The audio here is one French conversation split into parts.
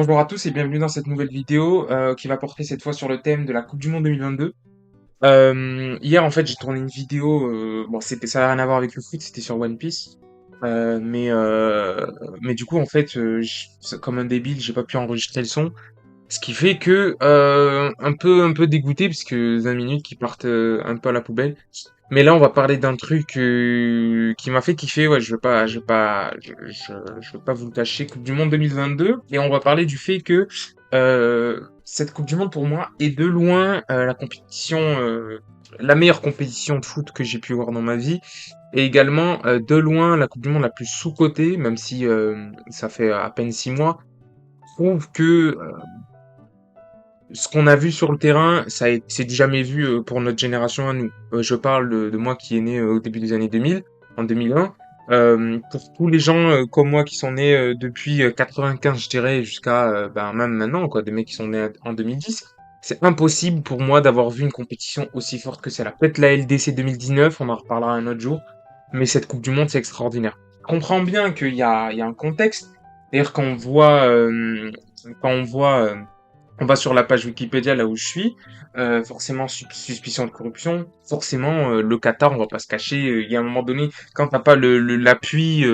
Bonjour à tous et bienvenue dans cette nouvelle vidéo qui va porter cette fois sur le thème de la Coupe du Monde 2022. Hier en fait j'ai tourné une vidéo, bon ça n'a rien à voir avec le foot, c'était sur One Piece. Euh, mais, euh, mais du coup en fait comme un débile j'ai pas pu enregistrer le son. Ce qui fait que un peu dégoûté parce que 20 minutes qui partent un peu à la poubelle. Mais là on va parler d'un truc qui m'a fait kiffer. Ouais, je veux pas vous le cacher. Coupe du Monde 2022 et on va parler du fait que cette Coupe du Monde pour moi est de loin la meilleure compétition de foot que j'ai pu voir dans ma vie. Et également, de loin, la Coupe du Monde la plus sous-cotée, même si ça fait à peine 6 mois. Je trouve que ce qu'on a vu sur le terrain, c'est du jamais vu pour notre génération à nous. Je parle de moi qui est né au début des années 2000, en 2001. Pour tous les gens comme moi qui sont nés depuis 95, je dirais, jusqu'à même maintenant, quoi, des mecs qui sont nés en 2010, c'est impossible pour moi d'avoir vu une compétition aussi forte que celle-là. Peut-être la LDC 2019, on en reparlera un autre jour, mais cette Coupe du Monde, c'est extraordinaire. Je comprends bien qu'il y a un contexte. D'ailleurs, quand on va sur la page Wikipédia là où je suis, forcément suspicion de corruption, forcément le Qatar, on va pas se cacher, il y a un moment donné, quand t'as pas l'appui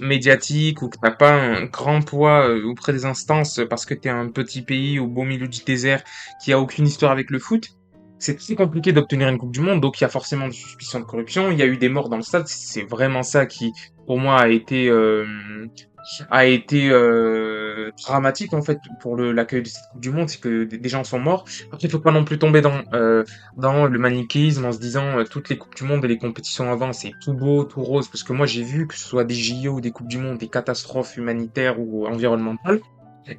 médiatique ou que t'as pas un grand poids auprès des instances parce que t'es un petit pays au beau milieu du désert qui a aucune histoire avec le foot, c'est très compliqué d'obtenir une Coupe du Monde, donc il y a forcément des suspicions de corruption, il y a eu des morts dans le stade, c'est vraiment ça qui, pour moi, a été dramatique en fait pour l'accueil de cette Coupe du Monde, c'est que des gens sont morts. Après, il faut pas non plus tomber dans le manichéisme en se disant toutes les Coupes du Monde et les compétitions avant, c'est tout beau, tout rose, parce que moi j'ai vu que ce soit des JO ou des Coupes du Monde, des catastrophes humanitaires ou environnementales,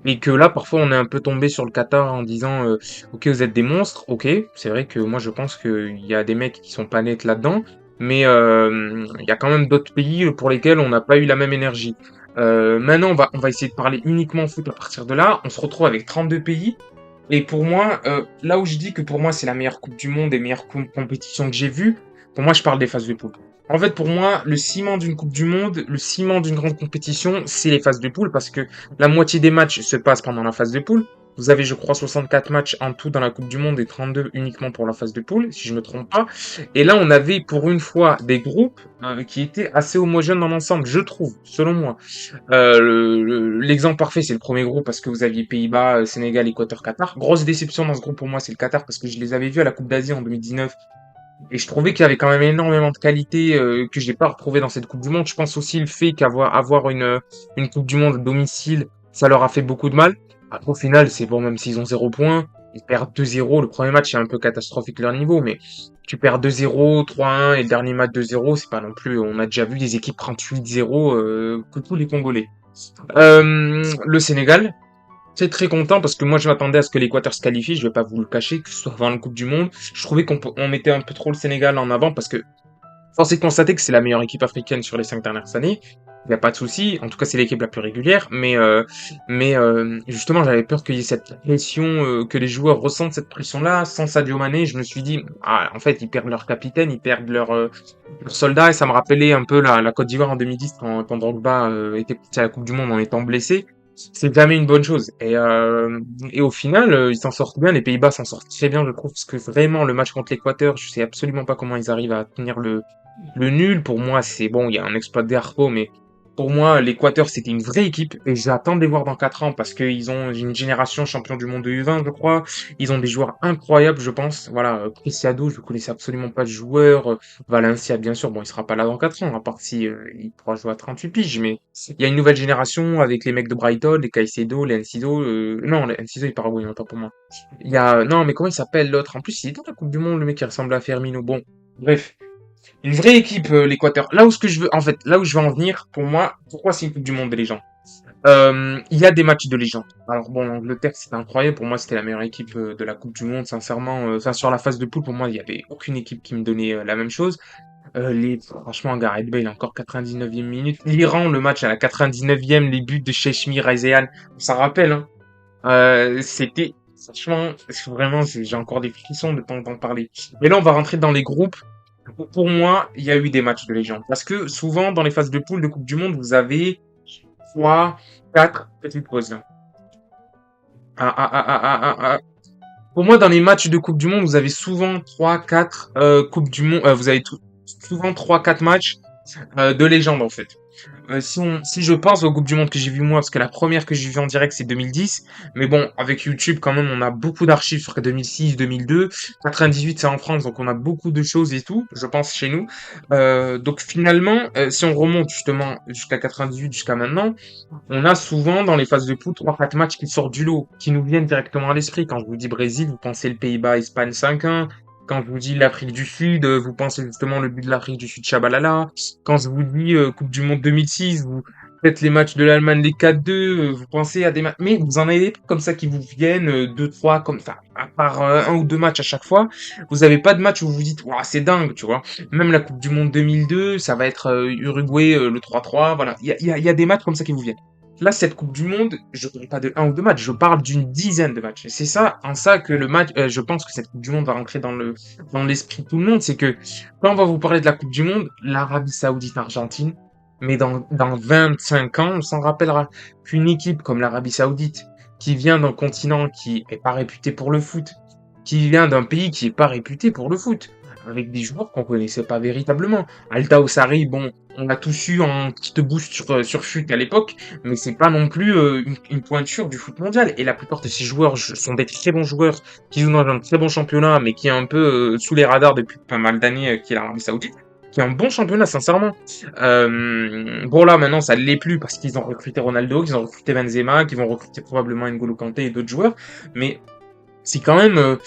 et que là parfois on est un peu tombé sur le Qatar en disant ok vous êtes des monstres, ok, c'est vrai que moi je pense qu'il y a des mecs qui sont pas nets là-dedans, mais il y a quand même d'autres pays pour lesquels on n'a pas eu la même énergie. Maintenant, on va essayer de parler uniquement foot à partir de là. On se retrouve avec 32 pays. Et pour moi, là où je dis que pour moi, c'est la meilleure Coupe du Monde et meilleure compétition que j'ai vue, pour moi, je parle des phases de poule. En fait, pour moi, le ciment d'une Coupe du Monde, le ciment d'une grande compétition, c'est les phases de poule parce que la moitié des matchs se passent pendant la phase de poule. Vous avez, je crois, 64 matchs en tout dans la Coupe du Monde et 32 uniquement pour la phase de poule, si je ne me trompe pas. Et là, on avait pour une fois des groupes qui étaient assez homogènes dans l'ensemble, je trouve, selon moi. L'exemple parfait, c'est le premier groupe parce que vous aviez Pays-Bas, Sénégal, Équateur, Qatar. Grosse déception dans ce groupe pour moi, c'est le Qatar parce que je les avais vus à la Coupe d'Asie en 2019 et je trouvais qu'il y avait quand même énormément de qualité que j'ai pas retrouvé dans cette Coupe du Monde. Je pense aussi le fait qu'avoir une Coupe du Monde à domicile, ça leur a fait beaucoup de mal. Après, au final, c'est bon, même s'ils ont 0 points, ils perdent 2-0. Le premier match est un peu catastrophique leur niveau, mais tu perds 2-0, 3-1 et le dernier match 2-0, c'est pas non plus. On a déjà vu des équipes prendre 8-0 que tous les Congolais. Le Sénégal, c'est très content parce que moi je m'attendais à ce que l'Équateur se qualifie, je vais pas vous le cacher, que ce soit avant la Coupe du Monde. Je trouvais qu'on mettait un peu trop le Sénégal en avant parce que force est de constater que c'est la meilleure équipe africaine sur les 5 dernières années. Il n'y a pas de souci. En tout cas, c'est l'équipe la plus régulière. Mais justement, j'avais peur qu'il y ait cette pression, que les joueurs ressentent cette pression-là. Sans Sadio Mané, je me suis dit, ah, en fait, ils perdent leur capitaine, ils perdent leur soldat. Et ça me rappelait un peu la Côte d'Ivoire en 2010 quand Drogba était parti à la Coupe du Monde en étant blessé. C'est jamais une bonne chose. Et au final, ils s'en sortent bien. Les Pays-Bas s'en sortent très bien, je trouve, parce que vraiment, le match contre l'Équateur, je sais absolument pas comment ils arrivent à tenir le nul. Pour moi, c'est bon, il y a un exploit d'Arpo, mais pour moi, l'Équateur, c'était une vraie équipe et j'attends de les voir dans 4 ans parce qu'ils ont une génération champion du monde de U20, je crois. Ils ont des joueurs incroyables, je pense. Voilà, Cristiano, je ne connaissais absolument pas de joueur. Valencia, bien sûr, bon, il sera pas là dans 4 ans, à part si il pourra jouer à 38 piges, mais il y a une nouvelle génération avec les mecs de Brighton, les Caicedo, les Enciso, non, les Enciso, il part oui, pas pour moi. Il y a, non, mais comment il s'appelle l'autre? En plus, il est dans la Coupe du Monde, le mec qui ressemble à Firmino. Bon, bref. Une vraie équipe, l'Équateur. Là où ce que je veux, en fait, là où je veux en venir, pour moi, pourquoi c'est une Coupe du Monde des légendes? Il y a des matchs de légende. Alors bon, l'Angleterre, c'était incroyable. Pour moi, c'était la meilleure équipe de la Coupe du Monde, sincèrement. Enfin, sur la phase de poule, pour moi, il y avait aucune équipe qui me donnait la même chose. Franchement, Gareth Bale, encore 99e minute. L'Iran, le match à la 99e, les buts de Cheshmi, Rezean, on s'en rappelle, hein. C'était, franchement, vraiment, j'ai encore des frissons de temps d'en parler. Mais là, on va rentrer dans les groupes. Pour moi, il y a eu des matchs de légende. Parce que souvent, dans les phases de poule de Coupe du Monde, vous avez 3, 4, petite pause là. Ah, ah, ah, ah, ah, ah, ah. Pour moi, dans les matchs de Coupe du Monde, vous avez souvent 3, 4 Coupe du Monde, vous avez souvent 3, 4 matchs de légende en fait. Si je pense aux Coupes du Monde que j'ai vu moi, parce que la première que j'ai vue en direct c'est 2010, mais bon, avec YouTube quand même, on a beaucoup d'archives sur 2006, 2002, 98 c'est en France, donc on a beaucoup de choses et tout, je pense chez nous. Donc finalement, si on remonte justement jusqu'à 98, jusqu'à maintenant, on a souvent dans les phases de poule 3-4 matchs qui sortent du lot, qui nous viennent directement à l'esprit. Quand je vous dis Brésil, vous pensez le Pays-Bas, Espagne 5-1. Quand je vous dis l'Afrique du Sud, vous pensez justement le but de l'Afrique du Sud, Chabalala. Quand je vous dis Coupe du Monde 2006, vous faites les matchs de l'Allemagne, les 4-2, vous pensez à des matchs. Mais vous en avez des comme ça qui vous viennent, 2-3, comme enfin, à part un ou deux matchs à chaque fois. Vous avez pas de match où vous vous dites, waouh, c'est dingue, tu vois. Même la Coupe du Monde 2002, ça va être Uruguay, le 3-3, voilà. Il y a des matchs comme ça qui vous viennent. Là, cette Coupe du Monde, je parle pas de un ou deux matchs, je parle d'une dizaine de matchs. Et c'est ça, en ça que le match, je pense que cette Coupe du Monde va rentrer dans l'esprit de tout le monde, c'est que quand on va vous parler de la Coupe du Monde, l'Arabie Saoudite, Argentine, mais dans 25 ans, on s'en rappellera qu'une équipe comme l'Arabie Saoudite, qui vient d'un continent qui est pas réputé pour le foot, qui vient d'un pays qui est pas réputé pour le foot, avec des joueurs qu'on connaissait pas véritablement. Alta Ossari, bon, on l'a tous eu en petite boost sur FUT à l'époque, mais c'est pas non plus une pointure du foot mondial. Et la plupart de ces joueurs sont des très bons joueurs qui jouent dans un très bon championnat, mais qui est un peu sous les radars depuis pas mal d'années, qui est l'Arabie Saoudite. Qui est un bon championnat, sincèrement. Bon là, maintenant, ça ne l'est plus parce qu'ils ont recruté Ronaldo, qu'ils ont recruté Benzema, qu'ils vont recruter probablement N'Golo Kanté et d'autres joueurs. Mais c'est quand même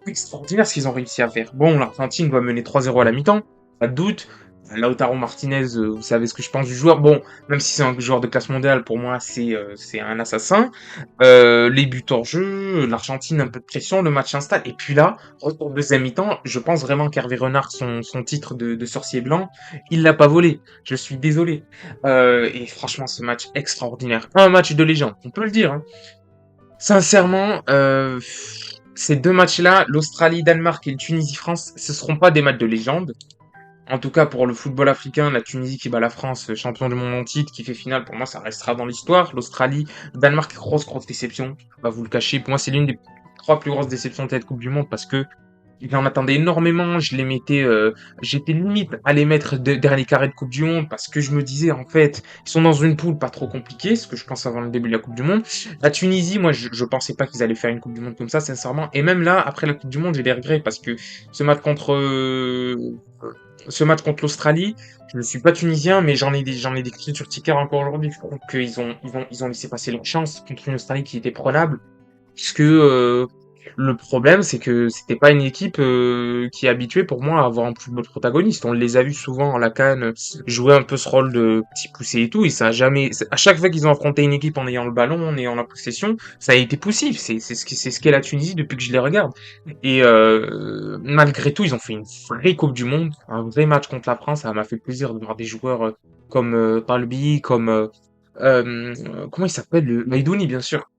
extraordinaire ce qu'ils ont réussi à faire. Bon, l'Argentine va mener 3-0 à la mi-temps, pas de doute. Lautaro Martinez, vous savez ce que je pense du joueur. Bon, même si c'est un joueur de classe mondiale, pour moi, c'est un assassin. Les buts hors jeu, l'Argentine, un peu de pression, le match s'installe. Et puis là, retour deuxième mi-temps, je pense vraiment qu'Hervé Renard, son titre de sorcier blanc, il l'a pas volé. Je suis désolé. Et franchement, ce match extraordinaire. Un match de légende, on peut le dire, hein. Sincèrement, ces deux matchs-là, l'Australie-Danemark et le Tunisie-France, ce seront pas des matchs de légende. En tout cas, pour le football africain, la Tunisie qui bat la France, champion du monde en titre, qui fait finale, pour moi, ça restera dans l'histoire. L'Australie, Danemark, grosse déception. Je vais pas vous le cacher. Pour moi, c'est l'une des trois plus grosses déceptions de cette Coupe du Monde parce que j'en attendais énormément, je les mettais, j'étais limite à les mettre derrière les carrés de Coupe du Monde parce que je me disais en fait, ils sont dans une poule pas trop compliquée, ce que je pense avant le début de la Coupe du Monde. La Tunisie, moi je pensais pas qu'ils allaient faire une Coupe du Monde comme ça, sincèrement. Et même là, après la Coupe du Monde, j'ai des regrets parce que ce match contre l'Australie, je ne suis pas tunisien, mais j'en ai des critiques sur Ticker encore aujourd'hui. Je trouve qu'ils ont laissé passer leur chance contre une Australie qui était prenable, puisque le problème, c'est que c'était pas une équipe qui est habituée pour moi à avoir un football protagoniste. On les a vus souvent à la CAN jouer un peu ce rôle de petit poussé et tout, et ça a jamais. À chaque fois qu'ils ont affronté une équipe en ayant le ballon, en ayant la possession, ça a été poussif. C'est ce qu'est la Tunisie depuis que je les regarde. Et malgré tout, ils ont fait une vraie Coupe du Monde, un vrai match contre la France. Ça m'a fait plaisir de voir des joueurs comme Talbi, comme comment il s'appelle, le Maïdouni, bien sûr,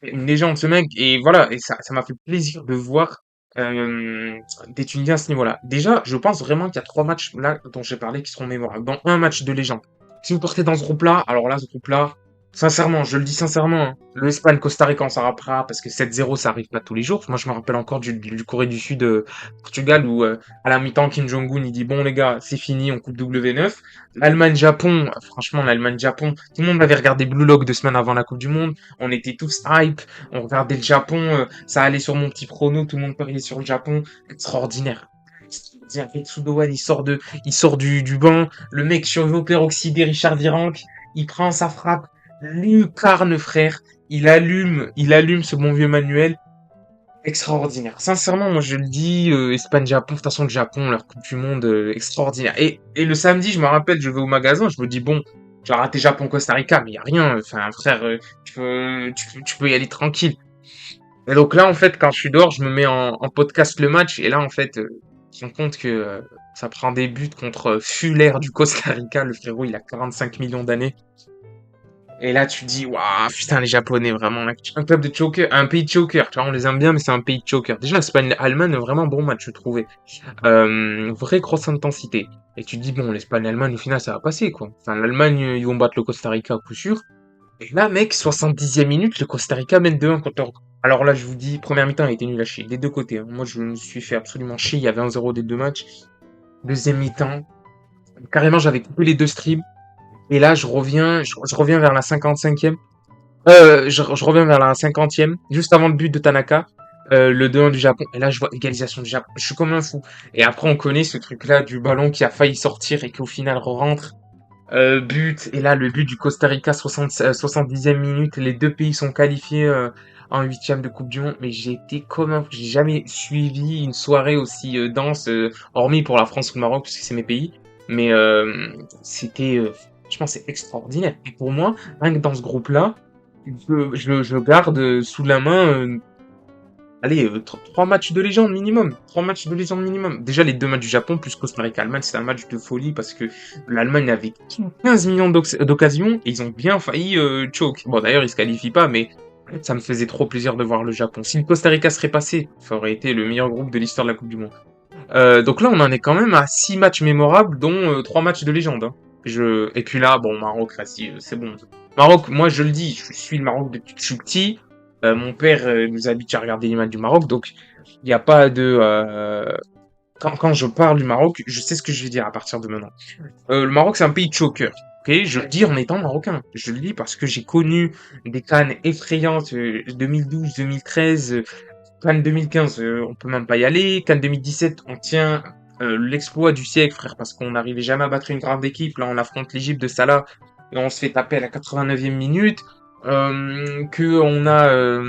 une légende ce mec, et voilà, et ça m'a fait plaisir de voir des Tunisiens à ce niveau-là. Déjà, je pense vraiment qu'il y a trois matchs là dont j'ai parlé qui seront mémorables, dont un match de légende. Si vous partez dans ce groupe-là, alors là, ce groupe-là, sincèrement, je le dis sincèrement, hein, le Espagne-Costa Rica, on s'en rappellera parce que 7-0, ça arrive pas tous les jours. Moi, je me rappelle encore du Corée du Sud, Portugal, où à la mi-temps, Kim Jong-un, il dit, bon les gars, c'est fini, on coupe W9. L'Allemagne-Japon, franchement, l'Allemagne-Japon, tout le monde avait regardé Blue Lock 2 semaines avant la Coupe du Monde. On était tous hype, on regardait le Japon, ça allait sur mon petit prono, tout le monde pariait sur le Japon. Extraordinaire. Retsudowan, il sort du banc, le mec surperoxydé Richard Virenque, il prend sa frappe, lucarne frère, il allume ce bon vieux manuel, extraordinaire. Sincèrement, moi je le dis, Espagne-Japon, de toute façon le Japon, leur Coupe du Monde, extraordinaire. Et le samedi, je me rappelle, je vais au magasin, je me dis bon, j'ai raté Japon-Costa Rica, mais y a rien, enfin frère, tu peux y aller tranquille. Et donc là, en fait, quand je suis dehors, je me mets en podcast le match, et là, en fait, je me rends compte que ça prend des buts contre Fuller du Costa Rica, le frérot, il a 45 millions d'années. Et là, tu te dis, waouh, putain, les Japonais, vraiment, un club de choker, un pays de choker. Tu vois, on les aime bien, mais c'est un pays de choker. Déjà, l'Espagne-Allemagne, vraiment bon match, je trouvais. Vraie grosse intensité. Et tu te dis, bon, l'Espagne-Allemagne, au final, ça va passer, quoi. Enfin, l'Allemagne, ils vont battre le Costa Rica à coup sûr. Et là, mec, 70e minute, le Costa Rica mène 2-1 contre l'Or- Alors là, je vous dis, première mi-temps a été nul à chier, des deux côtés, hein. Moi, je me suis fait absolument chier. Il y avait 1-0 des deux matchs. Deuxième mi-temps, carrément, j'avais coupé les deux streams. Et là, je reviens vers la 55e. Je reviens vers la 50e, juste avant le but de Tanaka. Le 2-1 du Japon. Et là, je vois égalisation du Japon. Je suis comme un fou. Et après, on connaît ce truc-là du ballon qui a failli sortir et qui au final rentre. But. Et là, le but du Costa Rica, 70e minute. Les deux pays sont qualifiés en huitième de Coupe du Monde. Mais j'ai été comme un fou. J'ai jamais suivi une soirée aussi dense, hormis pour la France ou le Maroc, parce que c'est mes pays. Mais c'était, je pense, c'est extraordinaire. Et pour moi, rien que dans ce groupe-là, je garde sous la main, allez, trois matchs de légende minimum. Trois matchs de légende minimum. Déjà, les deux matchs du Japon, plus Costa Rica-Allemagne, c'est un match de folie parce que l'Allemagne avait 15 millions d'occasions et ils ont bien failli choke. Bon, d'ailleurs, ils se qualifient pas, mais ça me faisait trop plaisir de voir le Japon. Si le Costa Rica serait passé, ça aurait été le meilleur groupe de l'histoire de la Coupe du Monde. Donc là, on en est quand même à 6 matchs mémorables, dont 3 matchs de légende, hein. Et puis là, bon, Maroc, là, c'est bon. Maroc, moi, je le dis, je suis le Maroc depuis que je suis petit. Mon père nous habite à regarder les matchs du Maroc, donc il n'y a pas de... quand je parle du Maroc, je sais ce que je vais dire à partir de maintenant. Le Maroc, c'est un pays de choker. Ok, je le dis en étant marocain. Je le dis parce que j'ai connu des cannes effrayantes 2012, 2013, Cannes 2015, on peut même pas y aller. Cannes 2017, on tient l'exploit du siècle, frère, parce qu'on n'arrivait jamais à battre une grande équipe. Là, on affronte l'Égypte de Salah et on se fait taper à la 89e minute. Que on a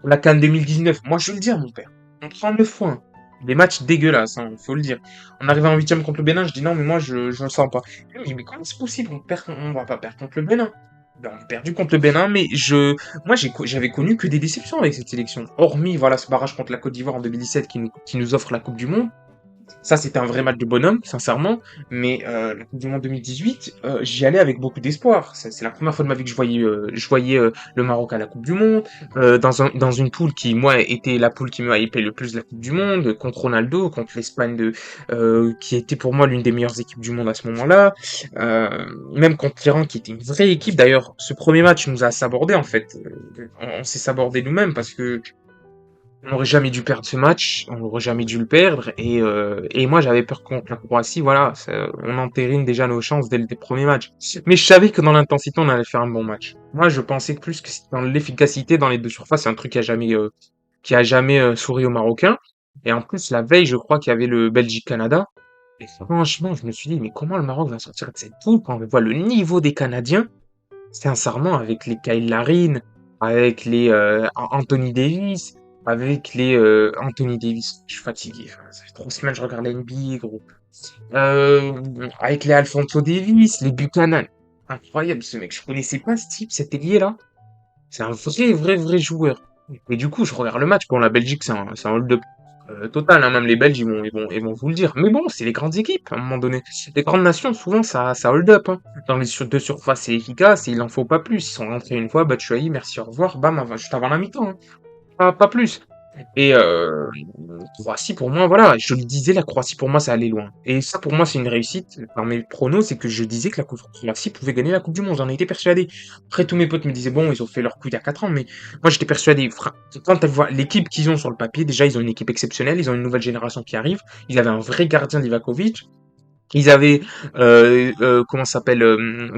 la Cannes 2019. Moi, je veux le dire, mon père. On prend 9 points. Des matchs dégueulasses, hein, faut le dire. On arrive en huitième contre le Bénin, je dis non, mais moi, je le sens pas. Mais comment c'est possible? On va pas perdre contre le Bénin. Ben, on a perdu contre le Bénin, mais moi, j'avais connu que des déceptions avec cette sélection. Hormis, voilà, ce barrage contre la Côte d'Ivoire en 2017 qui nous offre la Coupe du Monde. Ça, c'était un vrai match de bonhomme, sincèrement. Mais la Coupe du Monde 2018, j'y allais avec beaucoup d'espoir. C'est la première fois de ma vie que je voyais le Maroc à la Coupe du Monde, dans une poule qui, moi, était la poule qui m'a hypé le plus de la Coupe du Monde, contre Ronaldo, contre l'Espagne qui était pour moi l'une des meilleures équipes du monde à ce moment-là. Même contre l'Iran, qui était une vraie équipe. D'ailleurs, ce premier match nous a sabordé en fait. On s'est sabordé nous-mêmes parce que on aurait jamais dû perdre ce match, on aurait jamais dû le perdre, et moi j'avais peur contre la Croatie, voilà, on entérine déjà nos chances dès le premier match. Mais je savais que dans l'intensité on allait faire un bon match. Moi je pensais que plus que dans l'efficacité dans les deux surfaces, c'est un truc qui a jamais souri aux Marocains. Et en plus la veille je crois qu'il y avait le Belgique-Canada. Et franchement je me suis dit mais comment le Maroc va sortir de cette poule quand on voit le niveau des Canadiens, sincèrement avec les Kyle Larin, avec les Anthony Davis. Avec les Anthony Davis, je suis fatigué. Ça fait 3 semaines que je regarde la NBA, gros. Avec les Alphonso Davis, les Buchanan. Incroyable ce mec. Je connaissais pas ce type, cet ailier-là. C'est un vrai joueur. Et du coup, je regarde le match. Bon, la Belgique, c'est un hold-up total, hein. Même les Belges, ils vont vous le dire. Mais bon, c'est les grandes équipes, à un moment donné. Les grandes nations, souvent, ça hold up, hein. Dans les deux surfaces, c'est efficace et il en faut pas plus. Ils sont rentrés une fois, Batshuayi, merci, au revoir, bam, juste avant la mi-temps, hein. Pas plus. Et Croatie, pour moi, voilà, je le disais, la Croatie, pour moi, ça allait loin. Et ça, pour moi, c'est une réussite. Par mes pronos, c'est que je disais que la Croatie pouvait gagner la Coupe du Monde. J'en étais persuadé. Après, tous mes potes me disaient, bon, ils ont fait leur coup il y a 4 ans, mais moi, j'étais persuadé. Quand tu vois l'équipe qu'ils ont sur le papier, déjà, ils ont une équipe exceptionnelle. Ils ont une nouvelle génération qui arrive. Ils avaient un vrai gardien, Livakovic. Ils avaient, comment ça s'appelle,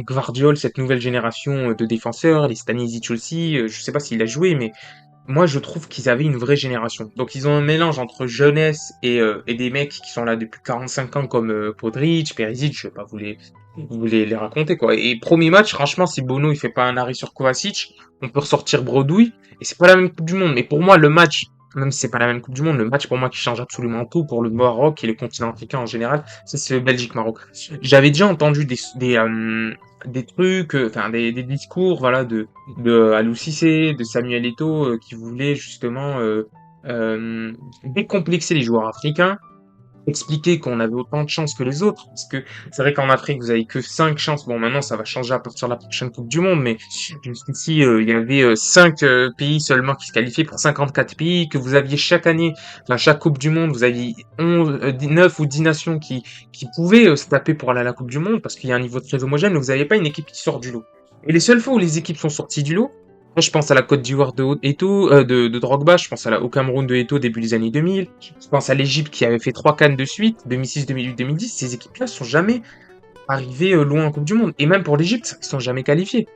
Gvardiol, cette nouvelle génération de défenseurs, les Stanisic aussi. Je sais pas s'il a joué, mais moi, je trouve qu'ils avaient une vraie génération. Donc, ils ont un mélange entre jeunesse et des mecs qui sont là depuis 45 ans comme Podric, Perisic, je vais pas les raconter, quoi. Et premier match, franchement, si Bono il fait pas un arrêt sur Kovacic, on peut ressortir bredouille. Et c'est pas la même Coupe du Monde. Mais pour moi, le match, même si c'est pas la même Coupe du Monde, le match pour moi qui change absolument tout pour le Maroc et le continent africain en général, c'est le Belgique-Maroc. J'avais déjà entendu des trucs, enfin des discours, voilà, de Aliou Cissé, de Samuel Eto'o, qui voulaient justement décomplexer les joueurs africains expliquer qu'on avait autant de chance que les autres, parce que c'est vrai qu'en Afrique, vous avez que 5 chances. Bon, maintenant, ça va changer à partir de la prochaine Coupe du Monde, mais jusqu'ici, il y avait 5 pays seulement qui se qualifiaient pour 54 pays, que vous aviez chaque année, enfin, chaque Coupe du Monde, vous aviez 9 ou 10 nations qui pouvaient se taper pour aller à la Coupe du Monde, parce qu'il y a un niveau très homogène, mais vous n'avez pas une équipe qui sort du lot. Et les seules fois où les équipes sont sorties du lot, moi, je pense à la Côte d'Ivoire de Eto'o, de Drogba, je pense au Cameroun de Eto'o début des années 2000, je pense à l'Égypte qui avait fait 3 CAN de suite, 2006, 2008, 2010, ces équipes-là sont jamais arrivées loin en Coupe du Monde. Et même pour l'Égypte, ils sont jamais qualifiés,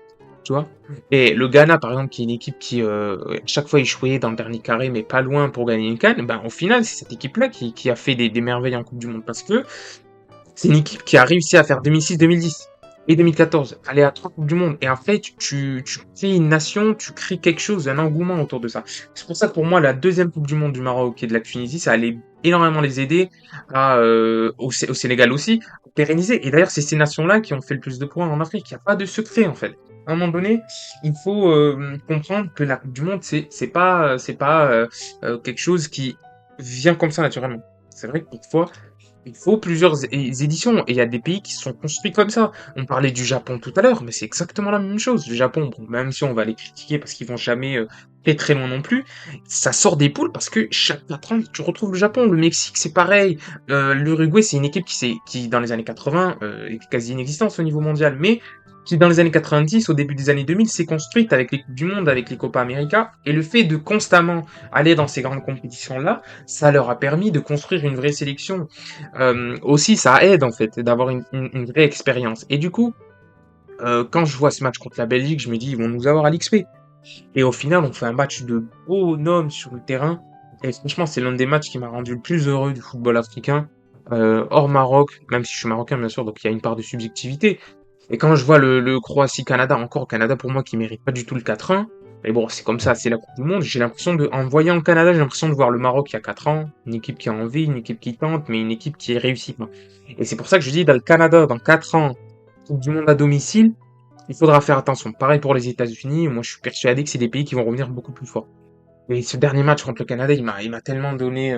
tu vois. Et le Ghana, par exemple, qui est une équipe qui, à chaque fois, échouait dans le dernier carré, mais pas loin pour gagner une CAN, ben, au final, c'est cette équipe-là qui a fait des merveilles en Coupe du Monde, parce que c'est une équipe qui a réussi à faire 2006, 2010 et 2014, aller à 3 Coupes du Monde. Et en fait, tu crées une nation, tu crées quelque chose, un engouement autour de ça. C'est pour ça que pour moi, la deuxième Coupe du Monde du Maroc et de la Tunisie, ça allait énormément les aider au Sénégal aussi, à pérenniser. Et d'ailleurs, c'est ces nations-là qui ont fait le plus de points en Afrique. Il n'y a pas de secret, en fait. À un moment donné, il faut comprendre que la Coupe du Monde, c'est pas quelque chose qui vient comme ça naturellement. C'est vrai que parfois, il faut plusieurs éditions et il y a des pays qui sont construits comme ça. On parlait du Japon tout à l'heure, mais c'est exactement la même chose. Le Japon, bon, même si on va les critiquer parce qu'ils vont jamais très très loin non plus, ça sort des poules parce que chaque 4 ans, tu retrouves le Japon. Le Mexique, c'est pareil. L'Uruguay, c'est une équipe qui dans les années 80, est quasi inexistante au niveau mondial, mais qui dans les années 90, au début des années 2000, s'est construite avec les Coupes du Monde, avec les Copa América, et le fait de constamment aller dans ces grandes compétitions-là, ça leur a permis de construire une vraie sélection. Aussi, ça aide en fait d'avoir une vraie expérience. Et du coup, quand je vois ce match contre la Belgique, je me dis ils vont nous avoir à l'XP. Et au final, on fait un match de bonhomme sur le terrain. Et franchement, c'est l'un des matchs qui m'a rendu le plus heureux du football africain, hors Maroc, même si je suis marocain bien sûr, donc il y a une part de subjectivité. Et quand je vois le Croatie-Canada, encore Canada pour moi qui mérite pas du tout le 4-1, mais bon, c'est comme ça, c'est la Coupe du Monde. J'ai l'impression en voyant le Canada, j'ai l'impression de voir le Maroc il y a 4 ans, une équipe qui a envie, une équipe qui tente, mais une équipe qui réussit pas. Et c'est pour ça que je dis, dans le Canada, dans 4 ans, Coupe du Monde à domicile, il faudra faire attention. Pareil pour les États-Unis, moi je suis persuadé que c'est des pays qui vont revenir beaucoup plus forts. Et ce dernier match contre le Canada, il m'a tellement donné,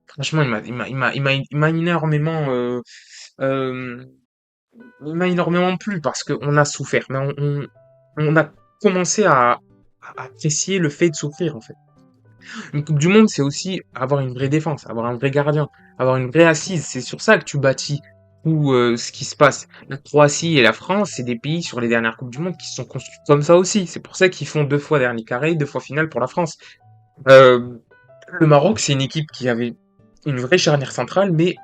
franchement, il m'a énormément, euh, il m'a énormément plu parce qu'on a souffert, mais on a commencé à apprécier le fait de souffrir, en fait. Une Coupe du Monde, c'est aussi avoir une vraie défense, avoir un vrai gardien, avoir une vraie assise. C'est sur ça que tu bâtis tout ce qui se passe. La Croatie et la France, c'est des pays sur les dernières Coupes du Monde qui se sont construits comme ça aussi. C'est pour ça qu'ils font 2 fois dernier carré, 2 fois finale pour la France. Euh, le Maroc, c'est une équipe qui avait une vraie charnière centrale, mais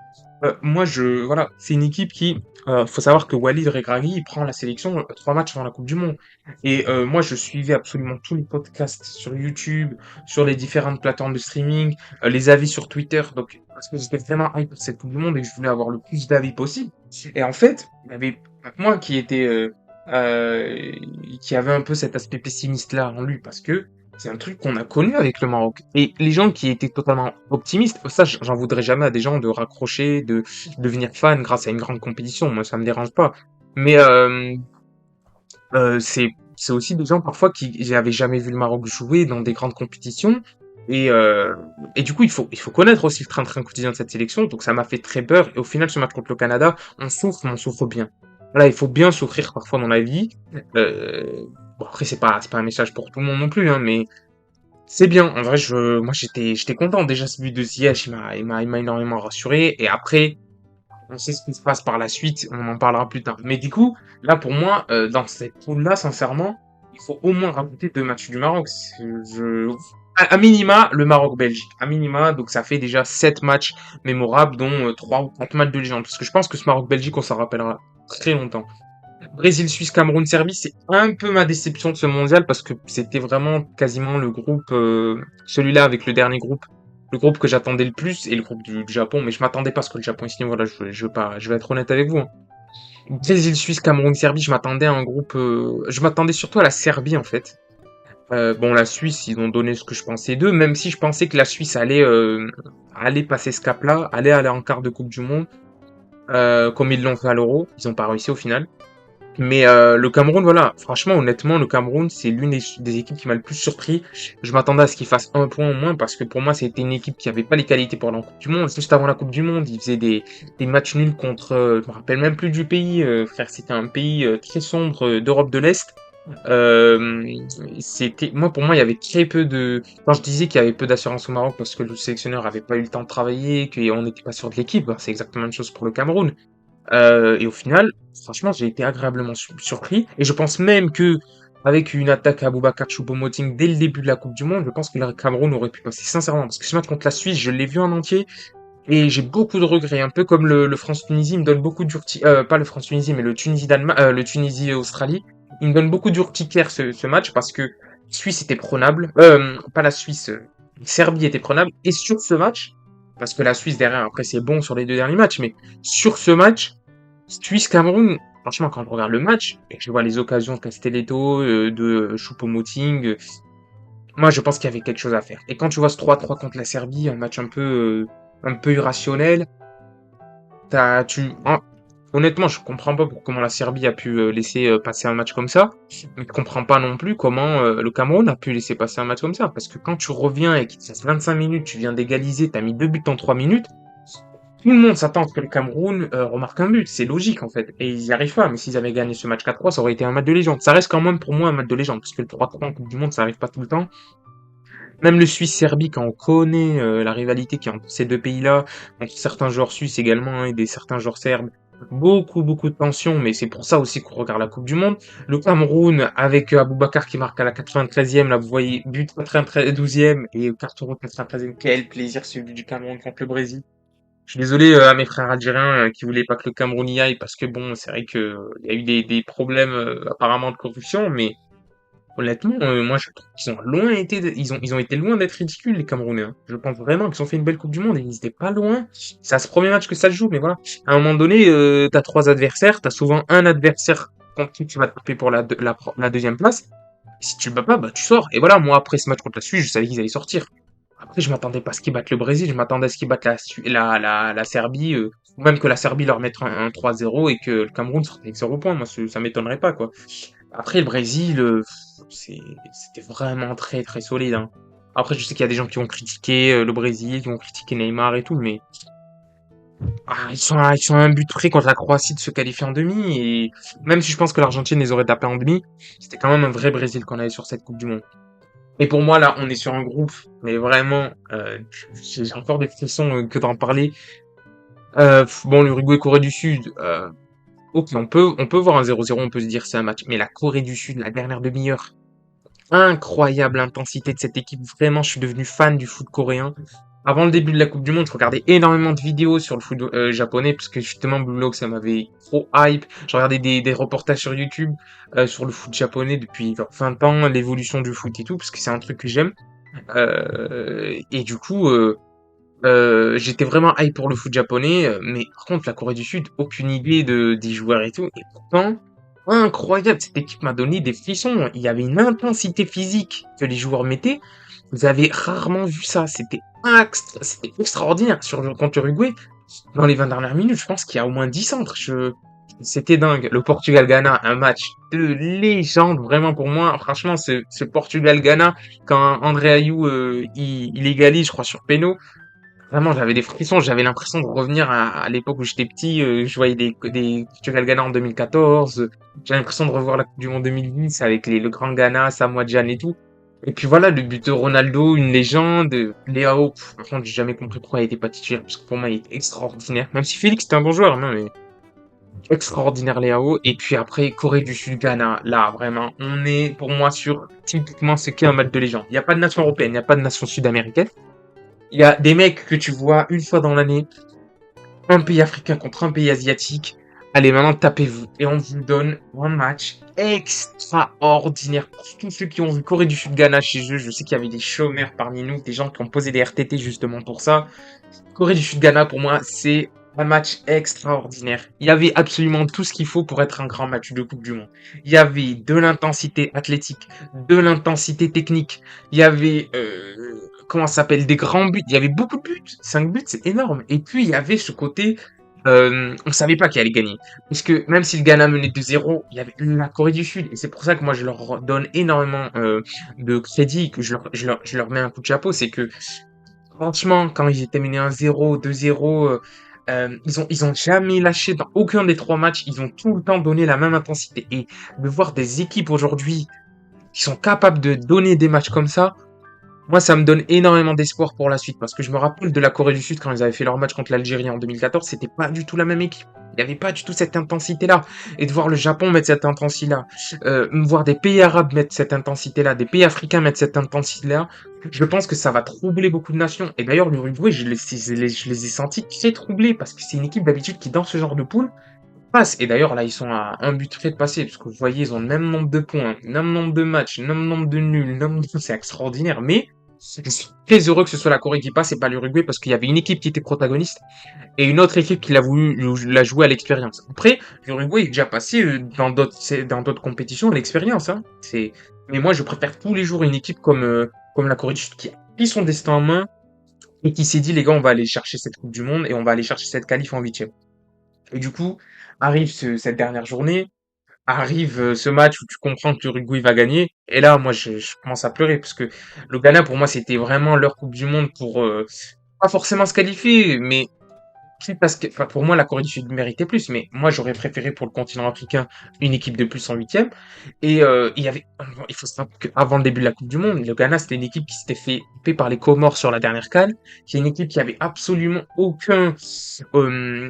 voilà, c'est une équipe qui, faut savoir que Walid Regragui, il prend la sélection 3 matchs avant la Coupe du Monde. Et moi, je suivais absolument tous les podcasts sur YouTube, sur les différentes plateformes de streaming, les avis sur Twitter, donc parce que j'étais vraiment hype pour cette Coupe du Monde et que je voulais avoir le plus d'avis possible. Et en fait, il y avait moi euh, qui avait un peu cet aspect pessimiste-là en lui, parce que c'est un truc qu'on a connu avec le Maroc. Et les gens qui étaient totalement optimistes, ça, j'en voudrais jamais à des gens de raccrocher, de devenir fan grâce à une grande compétition. Moi, ça me dérange pas. Mais c'est aussi des gens parfois qui n'avaient jamais vu le Maroc jouer dans des grandes compétitions. Et, euh, et du coup, il faut connaître aussi le train-train quotidien de cette sélection. Donc ça m'a fait très peur. Et au final, ce match contre le Canada, on souffre, mais on souffre bien. Voilà, il faut bien souffrir parfois dans la vie. Bon, après, c'est pas un message pour tout le monde non plus, hein, mais c'est bien. En vrai, moi, j'étais content. Déjà, ce but de Ziyech, il m'a énormément rassuré. Et après, on sait ce qui se passe par la suite. On en parlera plus tard. Mais du coup, là, pour moi, dans cette poule-là, sincèrement, il faut au moins rajouter 2 matchs du Maroc. À minima, le Maroc-Belgique. À minima, donc ça fait déjà 7 matchs mémorables, dont 3 ou 4 matchs de légende. Parce que je pense que ce Maroc-Belgique, on s'en rappellera très longtemps. Brésil, Suisse, Cameroun, Serbie, c'est un peu ma déception de ce mondial parce que c'était vraiment quasiment le groupe, celui-là avec le dernier groupe, le groupe que j'attendais le plus et le groupe du Japon, mais je m'attendais pas à ce que le Japon est signé, voilà, je vais être honnête avec vous, hein. Brésil, Suisse, Cameroun, Serbie, je m'attendais à un groupe, je m'attendais surtout à la Serbie en fait. Bon, la Suisse, ils ont donné ce que je pensais d'eux, même si je pensais que la Suisse allait passer ce cap-là, allait aller en quart de Coupe du Monde, comme ils l'ont fait à l'Euro, ils ont pas réussi au final. Mais le Cameroun, voilà, franchement, honnêtement, le Cameroun, c'est l'une des équipes qui m'a le plus surpris. Je m'attendais à ce qu'il fasse un point au moins parce que pour moi, c'était une équipe qui avait pas les qualités pour aller en Coupe du Monde. Juste avant la Coupe du Monde, ils faisaient des matchs nuls contre, je me rappelle même plus du pays, frère, c'était un pays très sombre d'Europe de l'Est. Euh, moi, pour moi, il y avait très peu de, quand je disais qu'il y avait peu d'assurance au Maroc parce que le sélectionneur avait pas eu le temps de travailler, qu'on n'était pas sûr de l'équipe, bah, c'est exactement la même chose pour le Cameroun. Et au final, franchement, j'ai été agréablement surpris. Et je pense même que avec une attaque à Boubacar Choupo-Moting dès le début de la Coupe du Monde, je pense que le Cameroun aurait pu passer sincèrement. Parce que ce match contre la Suisse, je l'ai vu en entier et j'ai beaucoup de regrets. Un peu comme le France-Tunisie, il me donne beaucoup d'urticaire. Pas le France-Tunisie, mais le Tunisie-Australie. Il me donne beaucoup d'urticaire ce match parce que Suisse était prenable. Pas la Suisse, Serbie était prenable. Et sur ce match, parce que la Suisse derrière, après c'est bon sur les deux derniers matchs, mais sur ce match, Suisse-Cameroun, franchement, quand je regarde le match, et que je vois les occasions de Castelletto, de Choupo-Moting, moi, je pense qu'il y avait quelque chose à faire. Et quand tu vois ce 3-3 contre la Serbie, un match un peu irrationnel, honnêtement, je comprends pas comment la Serbie a pu laisser passer un match comme ça, mais je comprends pas non plus comment le Cameroun a pu laisser passer un match comme ça. Parce que quand tu reviens et qu'il te reste 25 minutes, tu viens d'égaliser, t'as mis 2 buts en 3 minutes, tout le monde s'attend à ce que le Cameroun remarque un but. C'est logique, en fait. Et ils y arrivent pas. Mais s'ils avaient gagné ce match 4-3, ça aurait été un match de légende. Ça reste quand même pour moi un match de légende, parce que le 3-3 en Coupe du Monde, ça arrive pas tout le temps. Même le Suisse-Serbie, quand on connaît la rivalité qui est entre ces deux pays-là, entre certains joueurs suisses également et certains joueurs serbes, beaucoup de tension, mais c'est pour ça aussi qu'on regarde la Coupe du Monde. Le Cameroun, avec Aboubacar qui marque à la 93e, là vous voyez, but 92e et carton rouge 93e, quel plaisir celui du Cameroun contre le Brésil. Je suis désolé à mes frères algériens qui voulaient pas que le Cameroun y aille parce que bon, c'est vrai que il y a eu des problèmes apparemment de corruption, mais honnêtement, moi je trouve qu'ils ont loin été, ils ont été loin d'être ridicules les Camerounais, hein. Je pense vraiment qu'ils ont fait une belle Coupe du Monde et ils étaient pas loin. C'est à ce premier match que ça se joue, mais voilà. À un moment donné, t'as trois adversaires, t'as souvent un adversaire contre qui tu vas te taper pour la deuxième place. Et si tu le bats pas, bah tu sors. Et voilà, moi après ce match contre la Suisse, je savais qu'ils allaient sortir. Après, je m'attendais pas à ce qu'ils battent le Brésil, je m'attendais à ce qu'ils battent la Serbie, ou même que la Serbie leur mette un 3-0 et que le Cameroun sorte avec 0 points. Moi, ça m'étonnerait pas, quoi. Après, le Brésil, c'était vraiment très solide, hein. Après, je sais qu'il y a des gens qui vont critiquer le Brésil, qui vont critiquer Neymar et tout, mais ils sont à un but près contre la Croatie de se qualifier en demi. Et même si je pense que l'Argentine les aurait tapés en demi, c'était quand même un vrai Brésil qu'on avait sur cette Coupe du Monde. Et pour moi, là, on est sur un groupe, mais vraiment, j'ai encore des frissons que d'en parler. Bon, l'Uruguay, Corée du Sud, ok, on peut voir un 0-0, on peut se dire c'est un match. Mais la Corée du Sud, la dernière demi-heure, incroyable intensité de cette équipe. Vraiment, je suis devenu fan du foot coréen. Avant le début de la Coupe du Monde, je regardais énormément de vidéos sur le foot japonais, parce que justement, Blue Lock, ça m'avait trop hype. Je regardais des reportages sur YouTube sur le foot japonais depuis genre 20 ans, l'évolution du foot et tout, parce que c'est un truc que j'aime. Et du coup, j'étais vraiment hype pour le foot japonais, mais par contre, la Corée du Sud, aucune idée des joueurs et tout. Et pourtant, incroyable, cette équipe m'a donné des frissons. Il y avait une intensité physique que les joueurs mettaient. Vous avez rarement vu ça. C'était extraordinaire contre l'Uruguay. Dans les 20 dernières minutes, je pense qu'il y a au moins 10 centres. C'était dingue. Le Portugal-Ghana, un match de légende, vraiment pour moi. Franchement, ce Portugal-Ghana, quand André Ayou, il égalise, je crois, sur péno. Vraiment, j'avais des frissons, j'avais l'impression de revenir à l'époque où j'étais petit, je voyais des Portugal Ghana en 2014, j'avais l'impression de revoir la Coupe du Monde 2010 avec le grand Ghana, Samoa Gyan et tout. Et puis voilà, le but de Ronaldo, une légende, Léao, par contre, j'ai jamais compris pourquoi il était pas titulaire, parce que pour moi, il était extraordinaire. Même si Félix était un bon joueur, non, mais extraordinaire Léao. Et puis après, Corée du Sud, Ghana, là, vraiment, on est, pour moi, sur typiquement ce qu'est un match de légende. Il n'y a pas de nation européenne, il n'y a pas de nation sud-américaine. Il y a des mecs que tu vois une fois dans l'année, un pays africain contre un pays asiatique. Allez, maintenant, tapez-vous. Et on vous donne un match extraordinaire. Pour tous ceux qui ont vu Corée du Sud Ghana chez eux, je sais qu'il y avait des chômeurs parmi nous, des gens qui ont posé des RTT justement pour ça. Corée du Sud Ghana, pour moi, c'est un match extraordinaire. Il y avait absolument tout ce qu'il faut pour être un grand match de Coupe du Monde. Il y avait de l'intensité athlétique, de l'intensité technique. Il y avait, comment ça s'appelle, des grands buts. Il y avait beaucoup de buts. 5 buts, c'est énorme. Et puis, il y avait ce côté on savait pas qui allait gagner. Parce que même si le Ghana menait 2-0, il y avait la Corée du Sud. Et c'est pour ça que moi, je leur donne énormément de crédit, que je leur mets un coup de chapeau. C'est que, franchement, quand ils étaient menés 1-0, 2-0, ils ont jamais lâché dans aucun des trois matchs. Ils ont tout le temps donné la même intensité. Et de voir des équipes aujourd'hui qui sont capables de donner des matchs comme ça, moi, ça me donne énormément d'espoir pour la suite parce que je me rappelle de la Corée du Sud quand ils avaient fait leur match contre l'Algérie en 2014, c'était pas du tout la même équipe. Il n'y avait pas du tout cette intensité-là. Et de voir le Japon mettre cette intensité-là, voir des pays arabes mettre cette intensité-là, des pays africains mettre cette intensité-là, je pense que ça va troubler beaucoup de nations. Et d'ailleurs, l'Uruguay, je les ai sentis très troublés parce que c'est une équipe d'habitude qui, dans ce genre de poule, passe. Et d'ailleurs, là, ils sont à un but près de passer parce que vous voyez, ils ont le même nombre de points, le même nombre de matchs, le même nombre de nuls, le même nombre de... C'est extraordinaire. Mais je suis très heureux que ce soit la Corée qui passe et pas l'Uruguay parce qu'il y avait une équipe qui était protagoniste et une autre équipe qui l'a voulu la jouer à l'expérience. Après, l'Uruguay est déjà passé dans d'autres compétitions à l'expérience. Hein. Mais moi, je préfère tous les jours une équipe comme la Corée du Sud qui a pris son destin en main et qui s'est dit, les gars, on va aller chercher cette Coupe du Monde et on va aller chercher cette qualif en huitième. Et du coup, arrive cette dernière journée, arrive ce match où tu comprends que l'Uruguay va gagner. Et là, moi, je commence à pleurer parce que le Ghana, pour moi, c'était vraiment leur Coupe du Monde pour pas forcément se qualifier, mais parce que, enfin, pour moi, la Corée du Sud méritait plus. Mais moi, j'aurais préféré pour le continent africain une équipe de plus en huitième. Et il faut savoir qu'avant le début de la Coupe du Monde, le Ghana, c'était une équipe qui s'était fait taper par les Comores sur la dernière CAN, qui est une équipe qui avait absolument euh,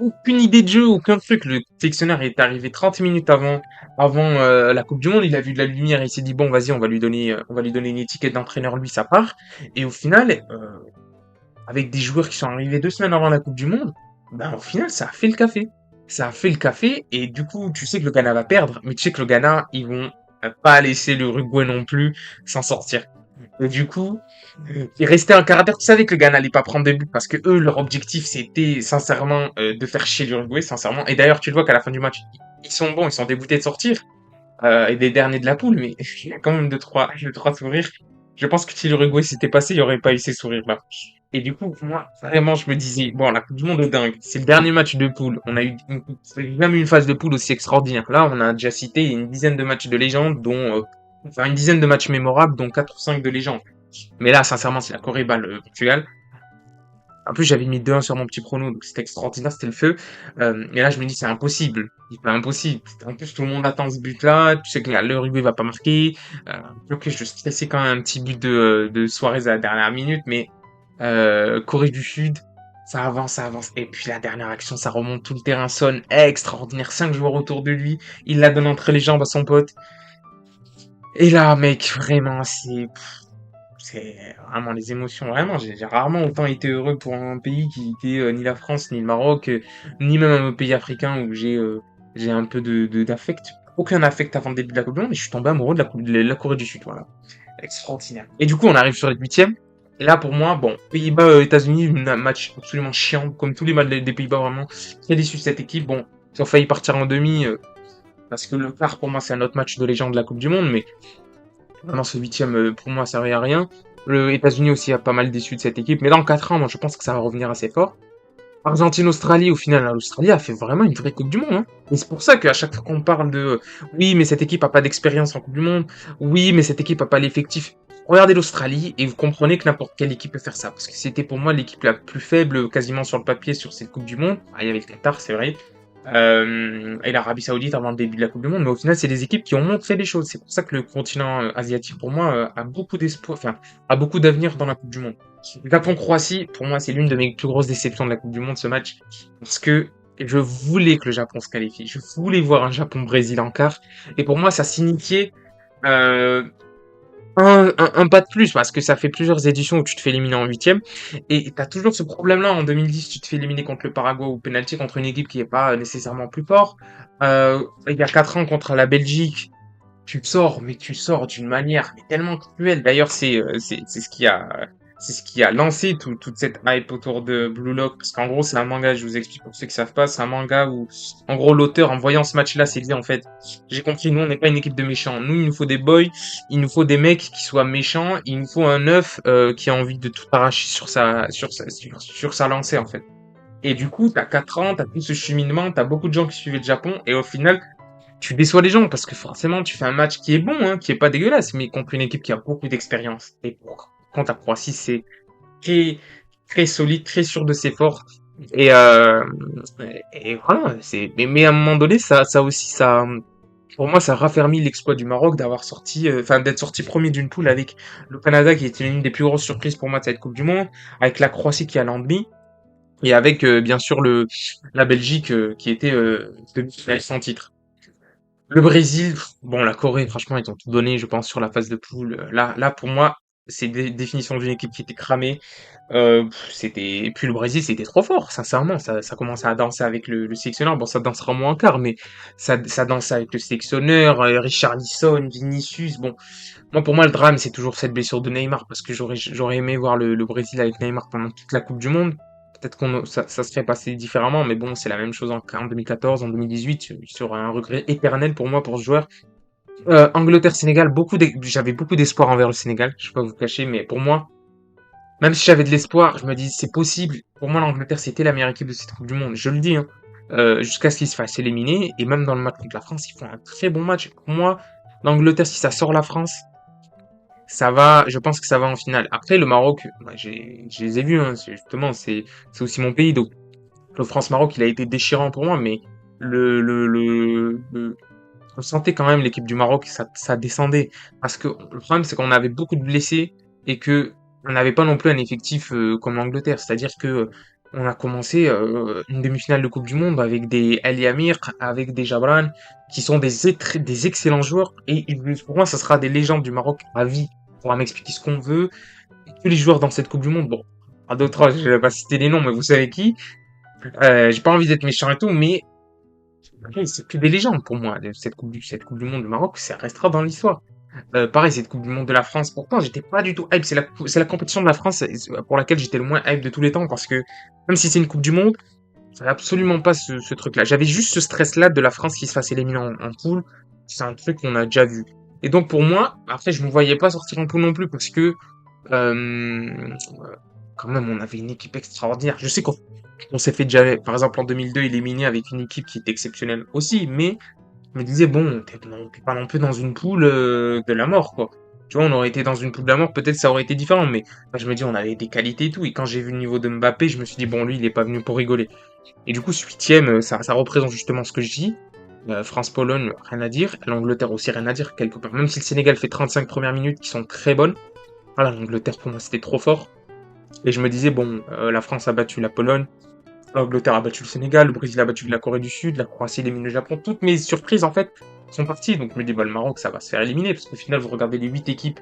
aucune idée de jeu, aucun truc. Le sélectionneur est arrivé 30 minutes avant la Coupe du Monde. Il a vu de la lumière et il s'est dit bon, vas-y, on va lui donner une étiquette d'entraîneur. Lui, ça part. Et au final, avec des joueurs qui sont arrivés 2 semaines avant la Coupe du Monde, ben au final, ça a fait le café. Ça a fait le café et du coup, tu sais que le Ghana va perdre, mais tu sais que le Ghana, ils vont pas laisser l'Uruguay non plus s'en sortir. Et du coup, il restait un caractère. Tu savais que le Ghana allait pas prendre de but parce que eux, leur objectif, c'était sincèrement de faire chier l'Uruguay, sincèrement. Et d'ailleurs, tu le vois qu'à la fin du match, ils sont bons, ils sont dégoûtés de sortir et des derniers de la poule, mais il y a quand même deux, trois sourires. Je pense que si l'Uruguay s'était passé, il y aurait pas eu ces sourires-là. Et du coup, moi, vraiment, je me disais, bon, la Coupe du Monde est dingue. C'est le dernier match de poule. On a eu jamais une phase de poule aussi extraordinaire. Là, on a déjà cité une dizaine de matchs de légende, dont, enfin, une dizaine de matchs mémorables, dont 4 ou 5 de légende. Mais là, sincèrement, c'est la Corée bat le Portugal. En plus, j'avais mis 2-1 sur mon petit prono, donc c'était extraordinaire, c'était le feu. Et là, je me dis, c'est impossible. C'est pas impossible. En plus, tout le monde attend ce but-là. Tu sais que le rugby va pas marquer. Ok, je stressais quand même un petit but de Suarez à la dernière minute, mais Corée du Sud, ça avance, ça avance. Et puis la dernière action, ça remonte tout le terrain, sonne extraordinaire. 5 joueurs autour de lui. Il la donne entre les jambes à son pote. Et là, mec, vraiment, c'est vraiment les émotions. Vraiment, j'ai rarement autant été heureux pour un pays qui était ni la France, ni le Maroc, ni même un pays africain où j'ai un peu d'affect. Aucun affect avant le début de la Coupe du Monde, mais je suis tombé amoureux de la Corée du Sud, voilà. Extraordinaire. Et du coup, on arrive sur les huitièmes. Et là, pour moi, bon, Pays-Bas, États-Unis, un match absolument chiant, comme tous les matchs des Pays-Bas, vraiment. Très déçu de cette équipe. Bon, ils ont failli partir en demi, parce que le quart, pour moi, c'est un autre match de légende de la Coupe du Monde, mais vraiment, ce huitième, pour moi, ça servait à rien. Le États-Unis aussi a pas mal déçu de cette équipe, mais dans 4 ans, moi, je pense que ça va revenir assez fort. Argentine-Australie, au final, l'Australie a fait vraiment une vraie Coupe du Monde. Hein. Et c'est pour ça qu'à chaque fois qu'on parle de oui, mais cette équipe a pas d'expérience en Coupe du Monde, oui, mais cette équipe a pas l'effectif. Regardez l'Australie et vous comprenez que n'importe quelle équipe peut faire ça. Parce que c'était pour moi l'équipe la plus faible quasiment sur le papier sur cette Coupe du Monde. Ah, il y avait le Qatar, c'est vrai. Et l'Arabie Saoudite avant le début de la Coupe du Monde. Mais au final, c'est des équipes qui ont montré des choses. C'est pour ça que le continent asiatique, pour moi, a beaucoup d'espoir, enfin, a beaucoup d'avenir dans la Coupe du Monde. Japon-Croatie, pour moi, c'est l'une de mes plus grosses déceptions de la Coupe du Monde, ce match. Parce que je voulais que le Japon se qualifie. Je voulais voir un Japon-Brésil en quart. Et pour moi, ça signifiait euh, un pas de plus, parce que ça fait plusieurs éditions où tu te fais éliminer en huitième. Et t'as toujours ce problème-là. En 2010, tu te fais éliminer contre le Paraguay ou penalty contre une équipe qui est pas nécessairement plus fort. Il y a 4 ans contre la Belgique, tu sors, mais tu sors d'une manière mais tellement cruelle. D'ailleurs, c'est ce qui a lancé toute cette hype autour de Blue Lock, parce qu'en gros, c'est un manga, je vous explique pour ceux qui savent pas, c'est un manga où, en gros, l'auteur, en voyant ce match-là, s'est dit, en fait, j'ai compris, nous, on n'est pas une équipe de méchants. Nous, il nous faut des boys, il nous faut des mecs qui soient méchants, il nous faut un neuf, qui a envie de tout arracher sur sa lancée, en fait. Et du coup, t'as 4 ans, t'as tout ce cheminement, t'as beaucoup de gens qui suivaient le Japon, et au final, tu déçois les gens, parce que forcément, tu fais un match qui est bon, hein, qui est pas dégueulasse, mais contre une équipe qui a beaucoup d'expérience. Et contre la Croatie, c'est très, très solide, très sûr de ses forces. Et, voilà, mais à un moment donné, ça aussi, pour moi, ça a raffermi l'exploit du Maroc d'avoir sorti, enfin, d'être sorti premier d'une poule avec le Canada, qui était l'une des plus grosses surprises pour moi de cette Coupe du Monde, avec la Croatie qui est à en demi, et avec, bien sûr, la Belgique, qui était, demi-finale sans titre. Le Brésil, bon, la Corée, franchement, ils ont tout donné, je pense, sur la phase de poule. Là, pour moi, c'est définition d'une équipe qui était cramée. Et puis le Brésil, c'était trop fort, sincèrement. Ça commençait à danser avec le sélectionneur. Bon, ça dansera moins en quart, mais ça dansait avec le sélectionneur, Richarlison, Vinicius. Bon, moi, pour moi, le drame, c'est toujours cette blessure de Neymar, parce que j'aurais aimé voir le Brésil avec Neymar pendant toute la Coupe du Monde. Peut-être ça serait passé différemment, mais bon, c'est la même chose en 2014, en 2018. Il sera un regret éternel pour moi, pour ce joueur. Angleterre-Sénégal, j'avais beaucoup d'espoir envers le Sénégal, je vais pas vous cacher, mais pour moi, même si j'avais de l'espoir, je me dis, c'est possible. Pour moi, l'Angleterre, c'était la meilleure équipe de cette Coupe du Monde. Je le dis, hein. Jusqu'à ce qu'ils se fassent éliminer. Et même dans le match contre la France, ils font un très bon match. Pour moi, l'Angleterre, si ça sort la France, je pense que ça va en finale. Après, le Maroc, je les ai vus, hein. Justement, c'est aussi mon pays. Donc, le France-Maroc, il a été déchirant pour moi, mais on sentait quand même l'équipe du Maroc, ça descendait. Parce que le problème, c'est qu'on avait beaucoup de blessés et que on n'avait pas non plus un effectif comme l'Angleterre. C'est-à-dire que on a commencé une demi-finale de Coupe du Monde avec des El Yamir, avec des Jabran, qui sont des excellents joueurs. Et pour moi, ça sera des légendes du Maroc à vie. On pourra m'expliquer ce qu'on veut. Et tous les joueurs dans cette Coupe du Monde, bon, à d'autres, je vais pas citer les noms, mais vous savez qui. J'ai pas envie d'être méchant et tout, mais après, c'est plus des légendes pour moi. Cette coupe du Monde du Maroc, ça restera dans l'histoire. Pareil, cette Coupe du Monde de la France, pourtant, j'étais pas du tout hype. C'est la compétition de la France pour laquelle j'étais le moins hype de tous les temps parce que même si c'est une Coupe du Monde, j'avais absolument pas ce truc-là. J'avais juste ce stress-là de la France qui se fasse éliminer en poule. C'est un truc qu'on a déjà vu. Et donc, pour moi, après, je me voyais pas sortir en poule non plus parce que, euh, quand même, on avait une équipe extraordinaire. Je sais qu'on s'est fait déjà, par exemple, en 2002, éliminer avec une équipe qui était exceptionnelle aussi, mais je me disais, bon, t'es pas non plus dans une poule de la mort, quoi. Tu vois, on aurait été dans une poule de la mort, peut-être ça aurait été différent, mais enfin, je me dis, on avait des qualités et tout. Et quand j'ai vu le niveau de Mbappé, je me suis dit, bon, lui, il est pas venu pour rigoler. Et du coup, ce huitième, ça représente justement ce que je dis. France-Pologne, rien à dire. L'Angleterre aussi, rien à dire, quelque part. Même si le Sénégal fait 35 premières minutes qui sont très bonnes. Voilà, l'Angleterre, pour moi, c'était trop fort. Et je me disais, bon, la France a battu la Pologne. L'Angleterre a battu le Sénégal, le Brésil a battu la Corée du Sud, la Croatie élimine le Japon. Toutes mes surprises, en fait, sont parties. Donc je me dis, bah, le Maroc, ça va se faire éliminer, parce qu'au final, vous regardez les 8 équipes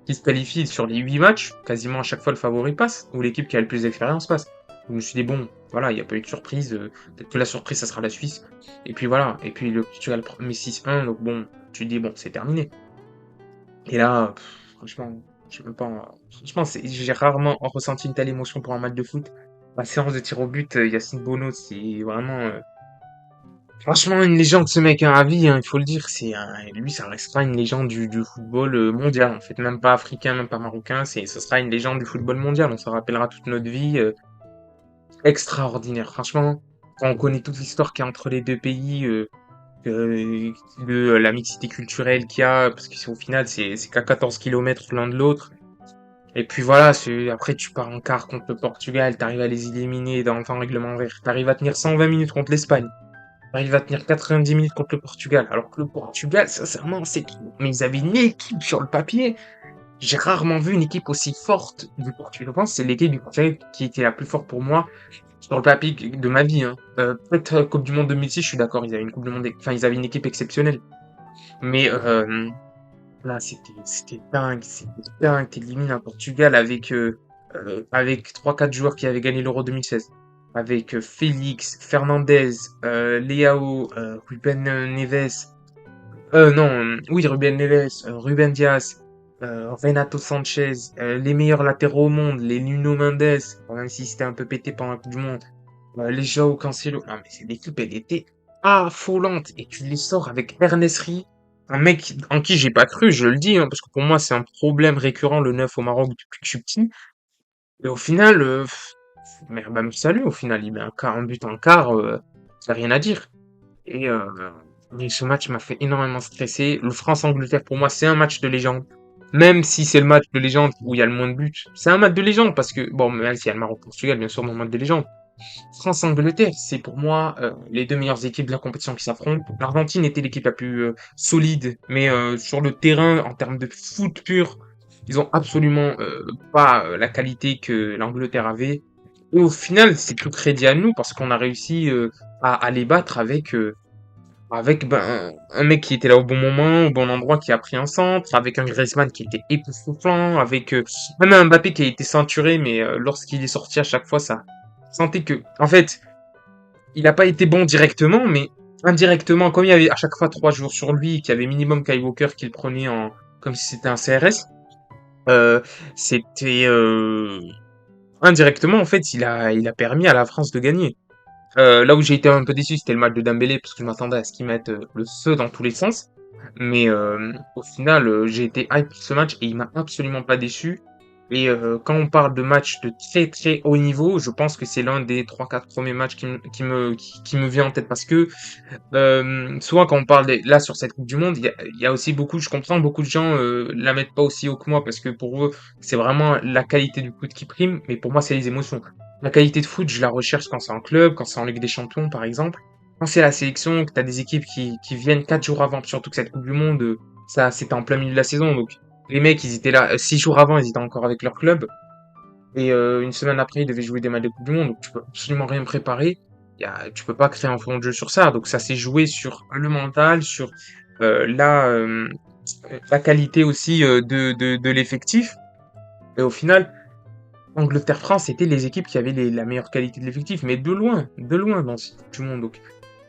qui se qualifient sur les 8 matchs, quasiment à chaque fois le favori passe, ou l'équipe qui a le plus d'expérience passe. Donc je me suis dit, bon, voilà, il n'y a pas eu de surprise. Peut-être que la surprise, ça sera la Suisse. Et puis voilà. Et puis le Portugal met 6-1, donc bon, tu te dis, bon, c'est terminé. Et là, franchement, je sais même pas. Franchement, j'ai rarement ressenti une telle émotion pour un match de foot. La séance de tir au but, Yacine Bono, c'est vraiment, franchement une légende ce mec, hein, à vie, hein, il faut le dire. Lui, ça restera une légende du football mondial, en fait, même pas africain, même pas marocain. Ce sera une légende du football mondial. On s'en rappellera toute notre vie. Extraordinaire, franchement. Quand on connaît toute l'histoire qu'il y a entre les deux pays, de la mixité culturelle qu'il y a, parce qu'au final, c'est qu'à 14 kilomètres l'un de l'autre. Et puis voilà, après tu pars en quart contre le Portugal, t'arrives à les éliminer dans le temps réglementaire, t'arrives à tenir 120 minutes contre l'Espagne, t'arrives à tenir 90 minutes contre le Portugal, alors que le Portugal, sincèrement, c'est tout. Mais ils avaient une équipe sur le papier. J'ai rarement vu une équipe aussi forte du Portugal. Je pense que c'est l'équipe du Portugal qui était la plus forte pour moi sur le papier de ma vie, hein. Peut-être Coupe du Monde 2006, je suis d'accord, ils avaient une Coupe du Monde, enfin ils avaient une équipe exceptionnelle. Mais là, c'était dingue, c'était dingue. T'élimines un Portugal avec 3-4 joueurs qui avaient gagné l'Euro 2016. Avec Félix, Fernandez, Leao, Ruben Neves. Non, oui, Ruben Neves, Ruben Dias, Renato Sanchez, les meilleurs latéraux au monde, les Nuno Mendes, bon, même si c'était un peu pété pendant la Coupe du Monde. Les Joao Cancelo. Non, mais cette équipe, elle était affolante. Et tu les sors avec Ernest, un mec en qui j'ai pas cru, je le dis, hein, parce que pour moi, c'est un problème récurrent, le neuf au Maroc, depuis que je suis petit. Et au final, Mais bah, salut, au final, il met un but en quart, y a rien à dire. Et, euh, et ce match m'a fait énormément stresser. Le France-Angleterre, pour moi, c'est un match de légende. Même si c'est le match de légende où il y a le moins de buts, c'est un match de légende parce que, bon, même s'il y a le Maroc-Portugal, bien sûr, dans le match de légende. France-Angleterre, c'est pour moi les deux meilleures équipes de la compétition qui s'affrontent. L'Argentine était l'équipe la plus solide, mais sur le terrain, en termes de foot pur, ils ont absolument pas la qualité que l'Angleterre avait. Et au final, c'est tout crédit à nous parce qu'on a réussi à les battre avec ben, un mec qui était là au bon moment, au bon endroit, qui a pris un centre, avec un Griezmann qui était époustouflant, avec même un Mbappé qui a été ceinturé, mais lorsqu'il est sorti à chaque fois, ça sentait que, en fait, il n'a pas été bon directement, mais indirectement, comme il y avait à chaque fois 3 jours sur lui, qu'il y avait minimum Kyle Walker qui le prenait en comme si c'était un CRS, euh, c'était indirectement en fait, il a permis à la France de gagner. Là où j'ai été un peu déçu, c'était le match de Dembélé, parce que je m'attendais à ce qu'il mette le feu dans tous les sens. Mais au final, j'ai été hype pour ce match et il m'a absolument pas déçu. Et quand on parle de match de très très haut niveau, je pense que c'est l'un des 3 4 premiers matchs qui me vient en tête parce que souvent quand on parle là sur cette Coupe du Monde, il y a aussi beaucoup, je comprends, beaucoup de gens la mettent pas aussi haut que moi parce que pour eux c'est vraiment la qualité du foot qui prime, mais pour moi c'est les émotions. La qualité de foot, je la recherche quand c'est en club, quand c'est en Ligue des Champions par exemple. Quand c'est la sélection, que t'as des équipes qui viennent 4 jours avant, surtout que cette Coupe du Monde, ça c'était en plein milieu de la saison, donc les mecs ils étaient là 6 jours avant, ils étaient encore avec leur club. Et une semaine après, ils devaient jouer des matchs de Coupe du Monde, donc tu peux absolument rien préparer. Tu peux pas créer un fond de jeu sur ça. Donc ça s'est joué sur le mental, sur euh, la, euh, la qualité aussi de l'effectif. Et au final, Angleterre-France, c'était les équipes qui avaient la meilleure qualité de l'effectif, mais de loin dans cette Coupe du Monde. Donc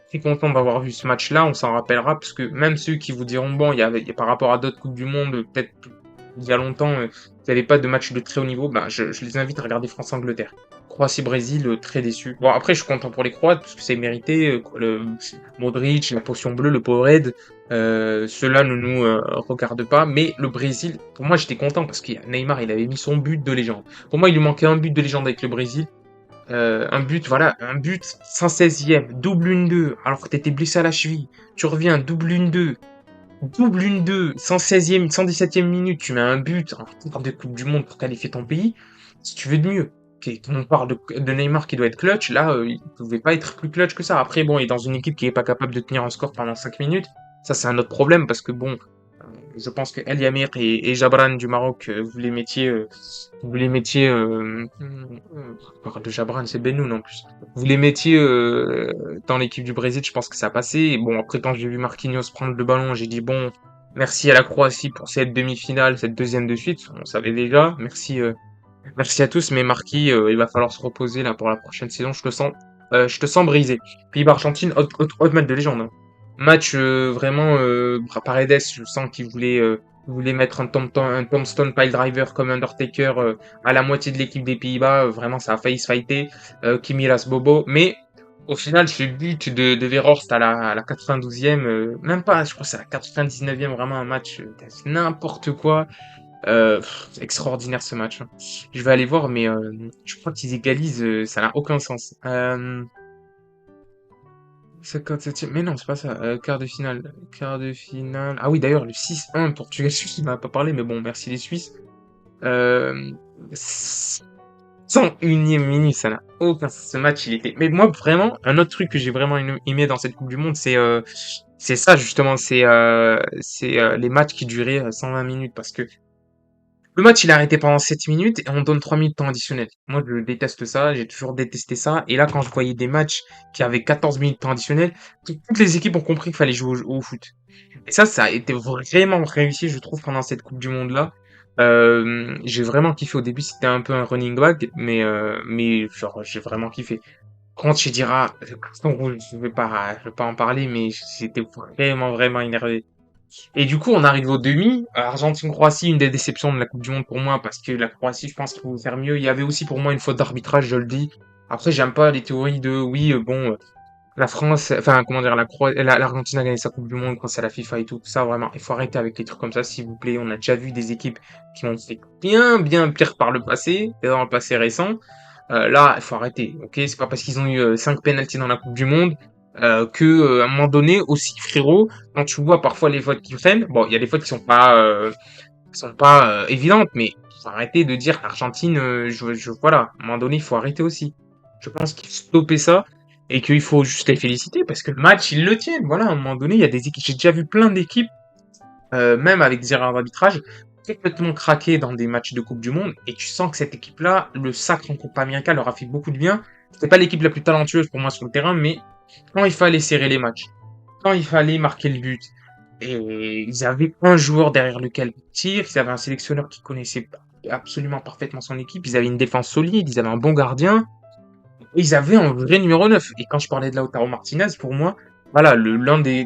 très content d'avoir vu ce match-là, on s'en rappellera, parce que même ceux qui vous diront, bon, il y a par rapport à d'autres Coupes du Monde, peut-être il y a longtemps, il n'y avait pas de match de très haut niveau, bah, je les invite à regarder France-Angleterre. Croatie-Brésil, très déçu. Bon, après, je suis content pour les Croates, parce que c'est mérité, le Modric, la potion bleue, le Powerade, cela ne nous regarde pas, mais le Brésil, pour moi, j'étais content, parce que Neymar, il avait mis son but de légende. Pour moi, il lui manquait un but de légende avec le Brésil, un but, voilà, un but 116e, double une 2 alors que t'étais blessé à la cheville. Tu reviens, double une 2 116e, 117e minute, tu mets un but en quart de Coupe du Monde pour qualifier ton pays. Si tu veux de mieux. Ok, on parle de Neymar qui doit être clutch, là, il pouvait pas être plus clutch que ça. Après, bon, il est dans une équipe qui est pas capable de tenir un score pendant 5 minutes. Ça, c'est un autre problème parce que bon, je pense que El Yamir et Jabran du Maroc, vous les mettiez, de Jabran, c'est Benoun en plus. Vous les mettiez dans l'équipe du Brésil, je pense que ça passait. Et bon, après quand j'ai vu Marquinhos prendre le ballon, j'ai dit bon, merci à la Croatie pour cette demi-finale, cette deuxième de suite. On savait déjà. Merci à tous, mais Marquis, il va falloir se reposer là pour la prochaine saison. Je te sens brisé. Pays-Argentine, autre match de légende, hein. Match vraiment Paredes, je sens qu'il voulait mettre un tombstone pile driver comme Undertaker à la moitié de l'équipe des Pays-Bas. Vraiment, ça a failli se fighter. Kimilas Bobo, mais au final, ce but de Weghorst à la 92e, même pas, je crois que c'est à la 99e, vraiment un match n'importe quoi. Extraordinaire ce match, hein. Je vais aller voir, mais je crois qu'ils égalisent, ça n'a aucun sens. 57e, mais non, c'est pas ça. Quart de finale. Quart de finale. Ah oui, d'ailleurs, le 6-1 Portugal-Suisse, il m'a pas parlé, mais bon, merci les Suisses. Euh, 101e minute, ça n'a aucun sens. Ce match, il était. Mais moi, vraiment, un autre truc que j'ai vraiment aimé dans cette Coupe du Monde, c'est ça, justement. C'est les matchs qui duraient 120 minutes, parce que le match, il est arrêté pendant 7 minutes et on donne 3 minutes de temps additionnel. Moi, je déteste ça, j'ai toujours détesté ça. Et là, quand je voyais des matchs qui avaient 14 minutes de temps additionnel, toutes les équipes ont compris qu'il fallait jouer au foot. Et ça a été vraiment réussi, je trouve, pendant cette Coupe du Monde-là. J'ai vraiment kiffé. Au début, c'était un peu un running back, mais genre, j'ai vraiment kiffé. Quand tu diras, carton rouge, je vais pas en parler, mais j'étais vraiment, vraiment énervé. Et du coup, on arrive aux demi. Argentine-Croatie, une des déceptions de la Coupe du Monde pour moi, parce que la Croatie, je pense qu'il pouvait faire mieux. Il y avait aussi pour moi une faute d'arbitrage, je le dis. Après, j'aime pas les théories de oui, bon, la France, enfin, comment dire, l'Argentine a gagné sa Coupe du Monde grâce à la FIFA et tout. Ça, vraiment, il faut arrêter avec les trucs comme ça, s'il vous plaît. On a déjà vu des équipes qui ont fait bien, bien pire par le passé, et dans le passé récent. Là, il faut arrêter, ok? C'est pas parce qu'ils ont eu 5 pénaltys dans la Coupe du Monde que à un moment donné aussi, frérot, quand tu vois parfois les fautes qu'ils prennent, bon, il y a des fautes qui sont pas évidentes, mais faut arrêter de dire l'Argentine, voilà, à un moment donné, il faut arrêter aussi. Je pense qu'il faut stopper ça et qu'il faut juste les féliciter parce que le match, ils le tiennent. Voilà, à un moment donné, il y a des équipes, j'ai déjà vu plein d'équipes, même avec des erreurs d'arbitrage, complètement craquer dans des matchs de Coupe du Monde et tu sens que cette équipe-là, le sacre en Coupe América leur a fait beaucoup de bien. C'était pas l'équipe la plus talentueuse pour moi sur le terrain, mais quand il fallait serrer les matchs, quand il fallait marquer le but, et ils avaient un joueur derrière lequel tirer, ils avaient un sélectionneur qui connaissait absolument parfaitement son équipe, ils avaient une défense solide, ils avaient un bon gardien, et ils avaient un vrai numéro 9. Et quand je parlais de Lautaro Martinez, pour moi, voilà, l'un des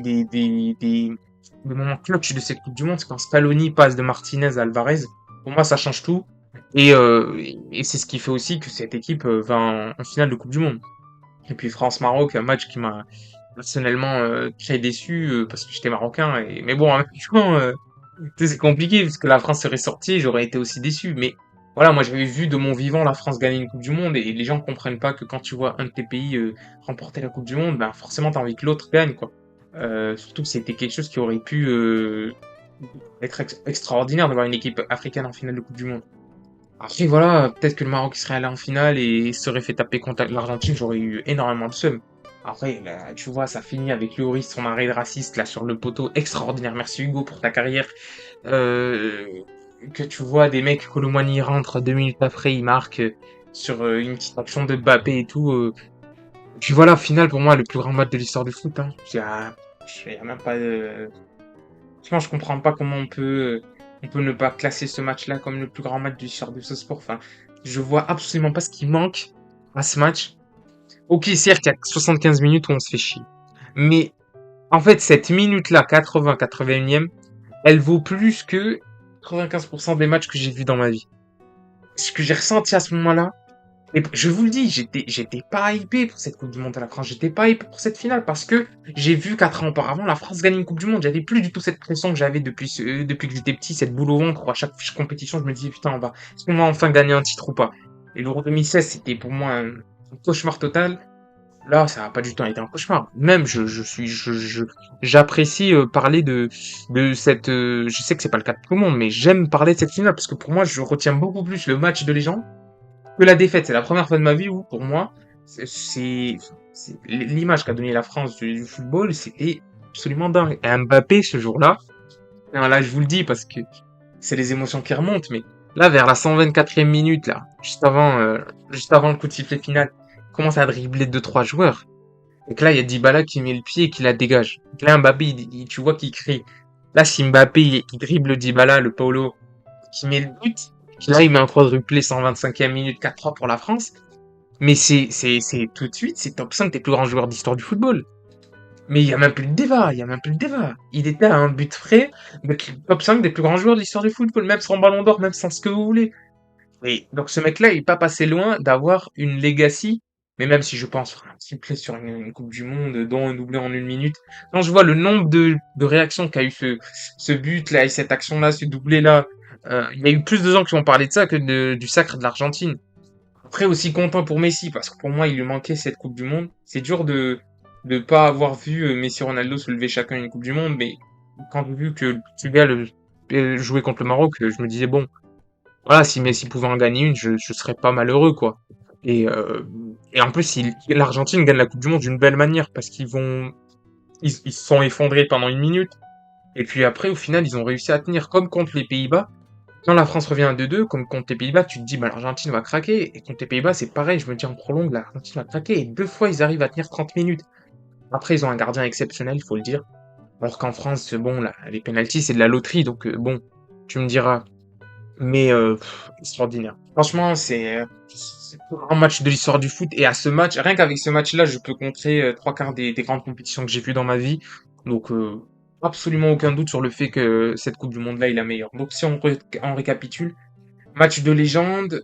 moments clutch de cette Coupe du Monde, c'est quand Scaloni passe de Martinez à Alvarez. Pour moi, ça change tout. Et c'est ce qui fait aussi que cette équipe va en finale de Coupe du Monde. Et puis France-Maroc, un match qui m'a personnellement très déçu parce que j'étais marocain. Mais bon, en même temps, tu sais, c'est compliqué parce que la France serait sortie, j'aurais été aussi déçu. Mais voilà, moi j'avais vu de mon vivant la France gagner une Coupe du Monde et les gens comprennent pas que quand tu vois un de tes pays remporter la Coupe du Monde, ben forcément t'as envie que l'autre gagne, quoi. Surtout que c'était quelque chose qui aurait pu être extraordinaire de voir une équipe africaine en finale de Coupe du Monde. Après voilà, peut-être que le Maroc serait allé en finale et serait fait taper contre l'Argentine, j'aurais eu énormément de seum. Après, là, tu vois, ça finit avec Lloris, son arrêt de raciste là sur le poteau, extraordinaire. Merci Hugo pour ta carrière. Euh, que tu vois des mecs, Colomani rentre 2 minutes après, il marque sur une petite action de Mbappé et tout. Puis voilà, finale pour moi, le plus grand match de l'histoire du foot. Hein. Y a même pas de... Franchement, je comprends pas comment on peut ne pas classer ce match-là comme le plus grand match de l'histoire de ce sport. Enfin, je vois absolument pas ce qui manque à ce match. Ok, certes, il y a 75 minutes où on se fait chier. Mais en fait, cette minute-là, 80-81e, elle vaut plus que 95% des matchs que j'ai vus dans ma vie. Ce que j'ai ressenti à ce moment-là, et je vous le dis, j'étais pas hypé pour cette Coupe du Monde à la France. J'étais pas hypé pour cette finale parce que j'ai vu 4 ans auparavant la France gagner une Coupe du Monde. J'avais plus du tout cette pression que j'avais depuis que j'étais petit, cette boule au ventre. À chaque compétition, je me disais, putain, est-ce qu'on va enfin gagner un titre ou pas? Et l'Euro 2016, c'était pour moi un cauchemar total. Là, ça a pas du tout été un cauchemar. Même, j'apprécie parler de cette. Je sais que c'est pas le cas de tout le monde, mais j'aime parler de cette finale parce que pour moi, je retiens beaucoup plus le match de légende que la défaite. C'est la première fois de ma vie où, pour moi, l'image qu'a donnée la France du football, c'était absolument dingue. Et Mbappé, ce jour-là, non, là, je vous le dis parce que c'est les émotions qui remontent, mais là, vers la 124e minute, là, juste avant le coup de sifflet final, il commence à dribbler deux trois joueurs. Et que là, il y a Dybala qui met le pied et qui la dégage. Donc là, Mbappé, tu vois qu'il crie. Là, si Mbappé, il dribble Dybala, le Paulo, qui met le but, là, il met un quadruplé 125e minute 4-3 pour la France. Mais c'est tout de suite, c'est top 5 des plus grands joueurs d'histoire du football. Mais il y a même plus de débat, il y a même plus de débat. Il était à un but frais, d'être top 5 des plus grands joueurs de l'histoire du football, même sans ballon d'or, même sans ce que vous voulez. Et donc ce mec-là, il est pas passé loin d'avoir une legacy, mais même si je pense faire un triplé sur une Coupe du Monde, dont un doublé en 1 minute, quand je vois le nombre de réactions qu'a eu ce but-là et cette action-là, ce doublé-là, il y a eu plus de gens qui ont parlé de ça que du sacre de l'Argentine. Après, aussi content pour Messi, parce que pour moi, il lui manquait cette Coupe du Monde. C'est dur de pas avoir vu Messi et Ronaldo soulever chacun une Coupe du Monde, mais quand j'ai vu que le Portugal jouait contre le Maroc, je me disais, bon, voilà, si Messi pouvait en gagner une, je serais pas malheureux, quoi. Et en plus, l'Argentine gagne la Coupe du Monde d'une belle manière, parce ils se sont effondrés pendant 1 minute, et puis après, au final, ils ont réussi à tenir comme contre les Pays-Bas. Quand la France revient à 2-2, comme contre les Pays-Bas, tu te dis, bah, l'Argentine va craquer. Et contre les Pays-Bas, c'est pareil, je me dis en prolongue, l'Argentine va craquer. Et 2 fois, ils arrivent à tenir 30 minutes. Après, ils ont un gardien exceptionnel, il faut le dire. Alors qu'en France, bon, là, les pénaltys, c'est de la loterie, donc bon, tu me diras. Mais extraordinaire. Franchement, c'est le plus grand match de l'histoire du foot. Et à ce match, rien qu'avec ce match-là, je peux contrer 3 quarts des grandes compétitions que j'ai vues dans ma vie. Donc, absolument aucun doute sur le fait que cette Coupe du Monde-là est la meilleure. Donc, si on récapitule, match de légende,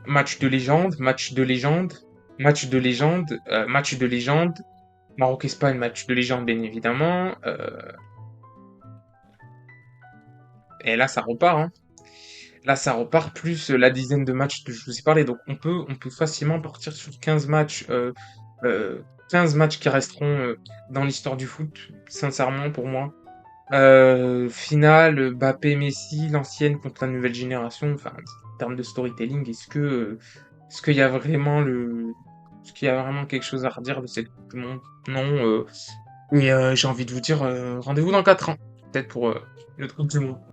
match de légende, match de légende, match de légende, match de légende, Maroc-Espagne, match de légende, bien évidemment. Et là, ça repart, hein. Là, ça repart plus la dizaine de matchs que je vous ai parlé. Donc, on peut facilement partir sur 15 matchs, 15 matchs qui resteront dans l'histoire du foot, sincèrement, pour moi. Finale, Mbappé, Messi, l'ancienne contre la nouvelle génération. Enfin, en termes de storytelling, est-ce qu'il y a vraiment est-ce qu'il y a vraiment quelque chose à redire de cette Coupe du Monde? Non. Et j'ai envie de vous dire, rendez-vous dans 4 ans, peut-être pour une autre Coupe du Monde.